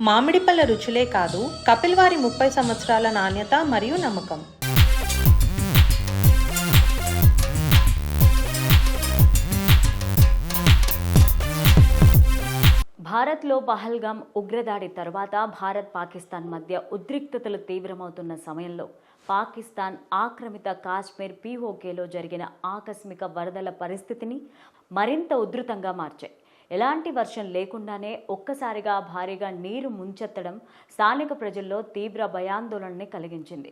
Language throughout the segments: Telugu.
మామిడి పళ్ళ రుచులే కాదు, కపిల్ వారి 30 సంవత్సరాల నాణ్యత మరియు నమ్మకం. భారత్లో పహల్గామ్ ఉగ్రదాడి తర్వాత భారత్-పాకిస్తాన్ మధ్య ఉద్రిక్తతలు తీవ్రమవుతున్న సమయంలో పాకిస్తాన్ ఆక్రమిత కాశ్మీర్ పీఓకేలో జరిగిన ఆకస్మిక వరదల పరిస్థితిని మరింత ఉధృతంగా మార్చాయి. ఎలాంటి వర్షం లేకుండానే ఒక్కసారిగా భారీగా నీరు ముంచెత్తడం స్థానిక ప్రజల్లో తీవ్ర భయాందోళనని కలిగించింది.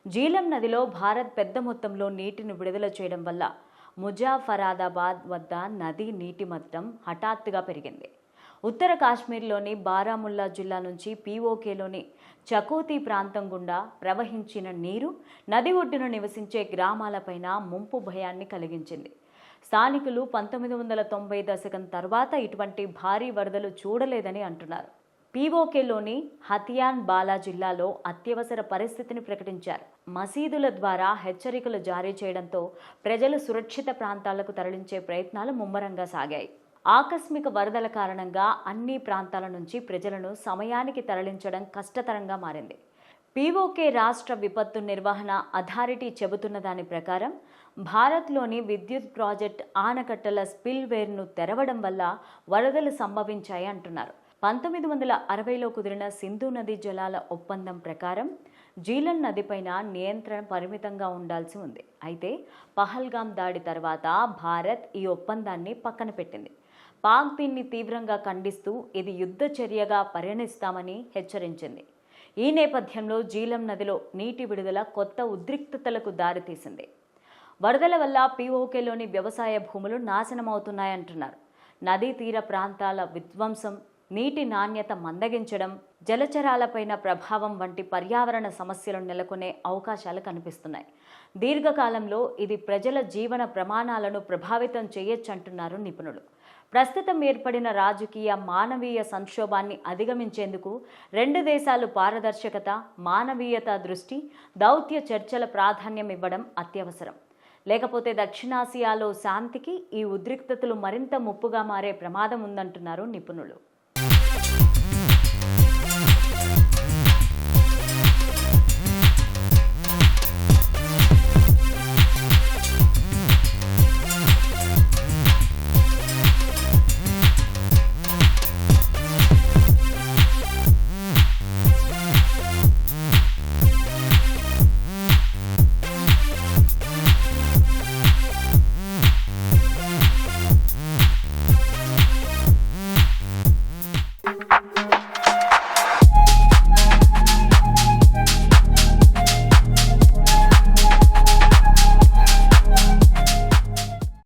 జీలం నదిలో భారత్ పెద్ద మొత్తంలో నీటిని విడుదల చేయడం వల్ల ముజాఫరాబాద్ వద్ద నది నీటి మట్టం హఠాత్తుగా పెరిగింది. ఉత్తర కాశ్మీర్లోని బారాముల్లా జిల్లా నుంచి పీఓకేలోని చకోతీ ప్రాంతం గుండా ప్రవహించిన నీరు నది ఒడ్డున నివసించే గ్రామాలపైన ముంపు భయాన్ని కలిగించింది. స్థానికులు 1990 దశకం తర్వాత ఇటువంటి భారీ వరదలు చూడలేదని అంటున్నారు. పీఓకేలోని హతియాన్ బాలా జిల్లాలో అత్యవసర పరిస్థితిని ప్రకటించారు. మసీదుల ద్వారా హెచ్చరికలు జారీ చేయడంతో ప్రజలు సురక్షిత ప్రాంతాలకు తరలించే ప్రయత్నాలు ముమ్మరంగా సాగాయి. ఆకస్మిక వరదల కారణంగా అన్ని ప్రాంతాల నుంచి ప్రజలను సమయానికి తరలించడం కష్టతరంగా మారింది. పీఓకే రాష్ట్ర విపత్తు నిర్వహణ అథారిటీ చెబుతున్న దాని ప్రకారం భారత్లోని విద్యుత్ ప్రాజెక్ట్ ఆనకట్టల స్పిల్వేర్ను తెరవడం వల్ల వరదలు సంభవించాయి అంటున్నారు. 1960లో కుదిరిన సింధు నదీ జలాల ఒప్పందం ప్రకారం జీలన్ నదిపైన నియంత్రణ పరిమితంగా ఉండాల్సి ఉంది. అయితే పహల్గామ్ దాడి తర్వాత భారత్ ఈ ఒప్పందాన్ని పక్కన పెట్టింది. పాక్ దీన్ని తీవ్రంగా ఖండిస్తూ ఇది యుద్ధ చర్యగా పరిగణిస్తామని హెచ్చరించింది. ఈ నేపథ్యంలో జీలం నదిలో నీటి విడుదల కొత్త ఉద్రిక్తతలకు దారితీసింది. వరదల వల్ల పీఓకేలోని వ్యవసాయ భూములు నాశనమవుతున్నాయంటున్నారు. నదీ తీర ప్రాంతాల విధ్వంసం, నీటి నాణ్యత మందగించడం, జలచరాలపైన ప్రభావం వంటి పర్యావరణ సమస్యలు నెలకొనే అవకాశాలు కనిపిస్తున్నాయి. దీర్ఘకాలంలో ఇది ప్రజల జీవన ప్రమాణాలను ప్రభావితం చేయొచ్చంటున్నారు నిపుణులు. ప్రస్తుతం ఏర్పడిన రాజకీయ, మానవీయ సంక్షోభాన్ని అధిగమించేందుకు రెండు దేశాలు పారదర్శకత, మానవీయత దృష్టి, దౌత్య చర్చల ప్రాధాన్యం ఇవ్వడం అత్యవసరం. లేకపోతే దక్షిణాసియాలో శాంతికి ఈ ఉద్రిక్తతలు మరింత ముప్పుగా మారే ప్రమాదం ఉందంటున్నారు నిపుణులు.